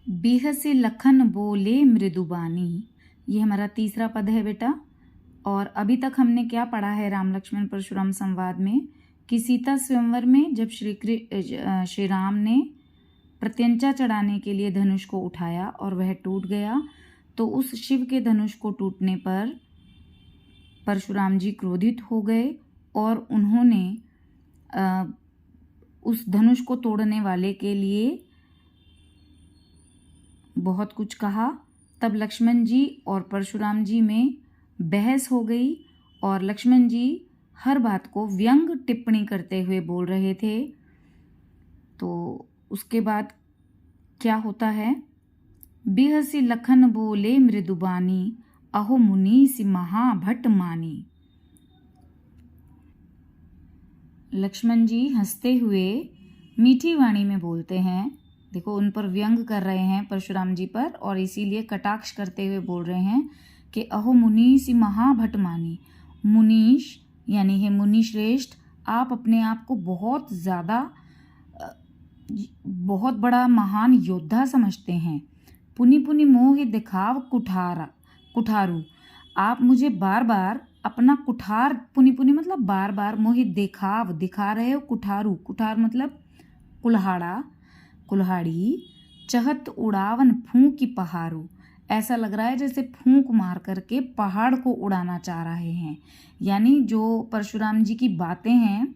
बिहसी लखन बोले मृदुबानी, ये हमारा तीसरा पद है बेटा। और अभी तक हमने क्या पढ़ा है राम लक्ष्मण परशुराम संवाद में कि सीता स्वयंवर में जब श्री राम ने प्रत्यंचा चढ़ाने के लिए धनुष को उठाया और वह टूट गया, तो उस शिव के धनुष को टूटने पर परशुराम जी क्रोधित हो गए और उन्होंने उस धनुष को तोड़ने वाले के लिए बहुत कुछ कहा। तब लक्ष्मण जी और परशुराम जी में बहस हो गई और लक्ष्मण जी हर बात को व्यंग टिप्पणी करते हुए बोल रहे थे। तो उसके बाद क्या होता है, बिहसी लखन बोले मृदुबानी, अहो मुनि सी महाभट मानी। लक्ष्मण जी हंसते हुए मीठी वाणी में बोलते हैं। देखो, उन पर व्यंग कर रहे हैं परशुराम जी पर, और इसीलिए कटाक्ष करते हुए बोल रहे हैं कि अहो मुनि सी महाभट मानी। मुनीश यानी है मुनि श्रेष्ठ, आप अपने आप को बहुत ज़्यादा बहुत बड़ा महान योद्धा समझते हैं। पुनि पुनि मोहि दिखाव कुठारू, आप मुझे बार बार अपना कुठार, पुनि पुनि मतलब बार बार, मोहि दिखाव दिखा रहे हो, कुठारू कुठार मतलब कुल्हाड़ी, चहत उड़ावन फूंकी पहाड़ू, ऐसा लग रहा है जैसे फूंक मार करके पहाड़ को उड़ाना चाह रहे हैं। यानी जो परशुराम जी की बातें हैं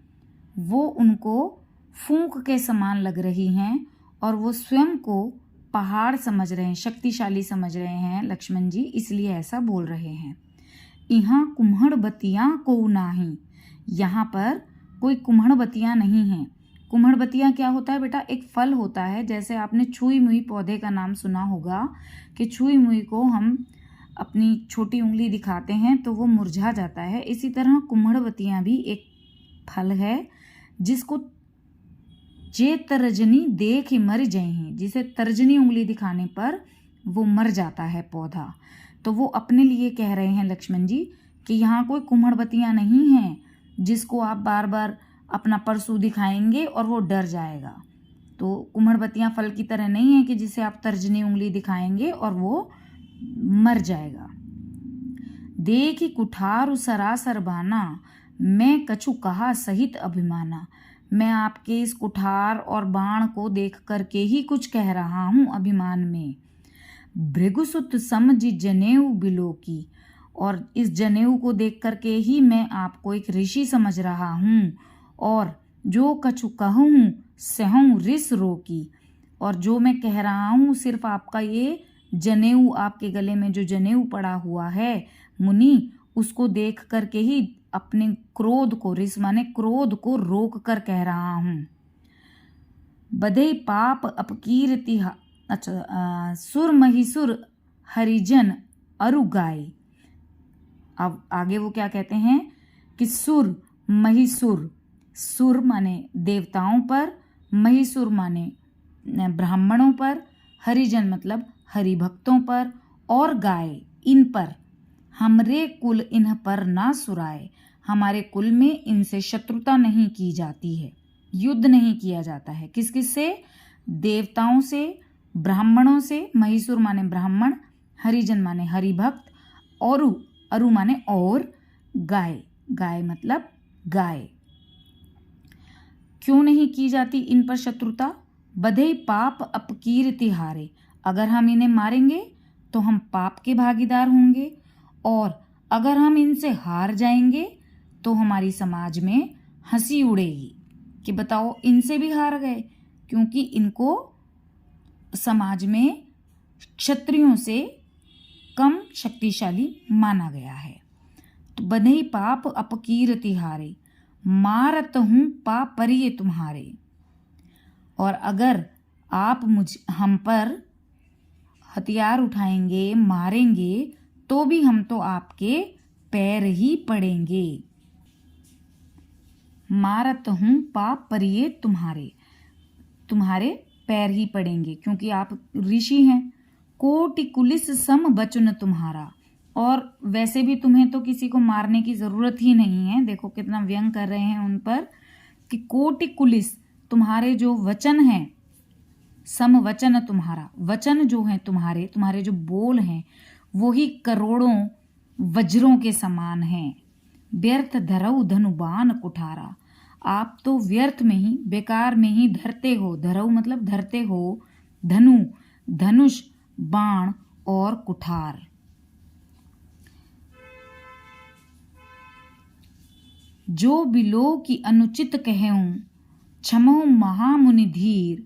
वो उनको फूंक के समान लग रही हैं और वो स्वयं को पहाड़ समझ रहे हैं, शक्तिशाली समझ रहे हैं लक्ष्मण जी, इसलिए ऐसा बोल रहे हैं। यहाँ कुम्हड़बतियाँ को नाही, यहाँ पर कोई कुम्हड़बतियाँ नहीं हैं। कुम्हड़बतियाँ क्या होता है बेटा, एक फल होता है। जैसे आपने छुई मुई पौधे का नाम सुना होगा कि छुई मुई को हम अपनी छोटी उंगली दिखाते हैं तो वो मुरझा जाता है। इसी तरह कुम्हड़बतियाँ भी एक फल है जिसको जे तर्जनी देख ही मर जाए हैं, जिसे तर्जनी उंगली दिखाने पर वो मर जाता है पौधा। तो वो अपने लिए कह रहे हैं लक्ष्मण जी कि यहाँ कोई कुम्हड़बतियाँ नहीं हैं जिसको आप बार बार अपना परसू दिखाएंगे और वो डर जाएगा। तो कुम्हड़बतियाँ फल की तरह नहीं है कि जिसे आप तर्जनी उंगली दिखाएंगे और वो मर जाएगा। देखी कुठार सरासर बाना, मैं कछु कहा सहित अभिमाना, मैं आपके इस कुठार और बाण को देख करके ही कुछ कह रहा हूँ अभिमान में। भृगुसुत समझ जनेऊ बिलो की, और इस जनेऊ को देख करके ही मैं आपको एक ऋषि समझ रहा हूँ। और जो कछु कहूँ सहूँ रिस रोकी, और जो मैं कह रहा हूँ सिर्फ आपका ये जनेऊ, आपके गले में जो जनेऊ पड़ा हुआ है मुनि, उसको देख करके ही अपने क्रोध को, रिस माने क्रोध को रोक कर कह रहा हूँ। बधे पाप अपकीर्ति, अच्छा, सुर महिसुर हरिजन अरु गाय। अब आगे वो क्या कहते हैं कि सुर महिसुर, सुर माने देवताओं पर, महिसुर माने ब्राह्मणों पर, हरिजन मतलब हरिभक्तों पर, और गाय इन पर, हमरे कुल इन्ह पर ना सुराए, हमारे कुल में इनसे शत्रुता नहीं की जाती है, युद्ध नहीं किया जाता है। किस किस से? देवताओं से, ब्राह्मणों से, महिसुर माने ब्राह्मण, हरिजन माने हरिभक्त, औरु अरु माने और, गाय गाय मतलब गाय। क्यों नहीं की जाती इन पर शत्रुता? बधे पाप अपकीर्ति हारे, अगर हम इन्हें मारेंगे तो हम पाप के भागीदार होंगे, और अगर हम इनसे हार जाएंगे तो हमारी समाज में हंसी उड़ेगी कि बताओ इनसे भी हार गए, क्योंकि इनको समाज में क्षत्रियों से कम शक्तिशाली माना गया है। तो बधे पाप अपकीर्ति हारे, मारत हूँ पाप परिये तुम्हारे, और अगर आप हम पर हथियार उठाएंगे, मारेंगे, तो भी हम तो आपके पैर ही पड़ेंगे। मारत हूँ पाप परिये तुम्हारे, तुम्हारे पैर ही पड़ेंगे, क्योंकि आप ऋषि हैं। कोटि कुलिस सम बचन तुम्हारा, और वैसे भी तुम्हें तो किसी को मारने की जरूरत ही नहीं है। देखो कितना व्यंग कर रहे हैं उन पर कि कोटि कुलिस, तुम्हारे जो वचन हैं सम वचन तुम्हारा, वचन जो है तुम्हारे जो बोल हैं वो ही करोड़ों वज्रों के समान हैं। व्यर्थ धरऊ धनु बाण कुठारा, आप तो व्यर्थ में ही बेकार में ही धरते हो, धरऊ मतलब धरते हो, धनु धनुष बाण और कुठार। जो बिलो की अनुचित कहऊं क्षमहु महामुनि धीर,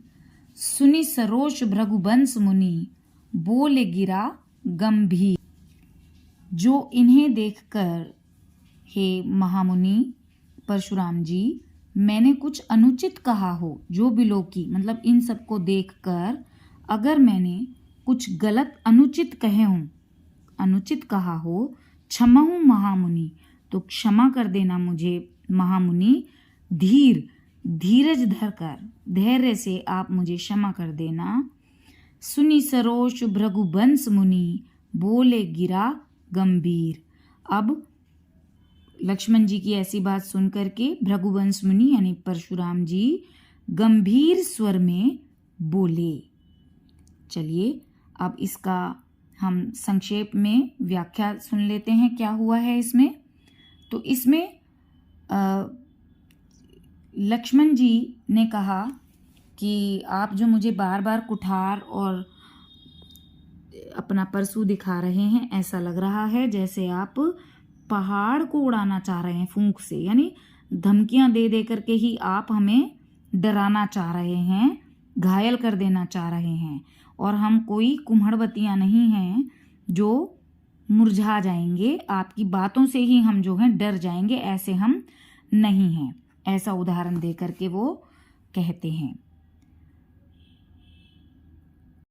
सुनि सरोष भृगुवंश मुनि बोले गिरा गंभीर। जो इन्हें देखकर हे महामुनि परशुराम जी मैंने कुछ अनुचित कहा हो, जो बिलो की मतलब इन सबको देखकर अगर मैंने कुछ गलत अनुचित कहा हो, क्षमहु महामुनि तो क्षमा कर देना मुझे महामुनि, धीरज धरकर धैर्य से आप मुझे क्षमा कर देना। सुनि सरोष भृगुवंश मुनि बोले गिरा गंभीर। अब लक्ष्मण जी की ऐसी बात सुन करके भृगुवंश मुनि यानी परशुराम जी गंभीर स्वर में बोले। चलिए अब इसका हम संक्षेप में व्याख्या सुन लेते हैं क्या हुआ है इसमें। तो इसमें लक्ष्मण जी ने कहा कि आप जो मुझे बार बार कुठार और अपना परशु दिखा रहे हैं, ऐसा लग रहा है जैसे आप पहाड़ को उड़ाना चाह रहे हैं फूंक से, यानी धमकियां दे दे करके ही आप हमें डराना चाह रहे हैं, घायल कर देना चाह रहे हैं। और हम कोई कुम्हड़बत्तियां नहीं हैं जो मुरझा जाएंगे, आपकी बातों से ही हम जो हैं डर जाएंगे, ऐसे हम नहीं हैं। ऐसा उदाहरण दे करके वो कहते हैं।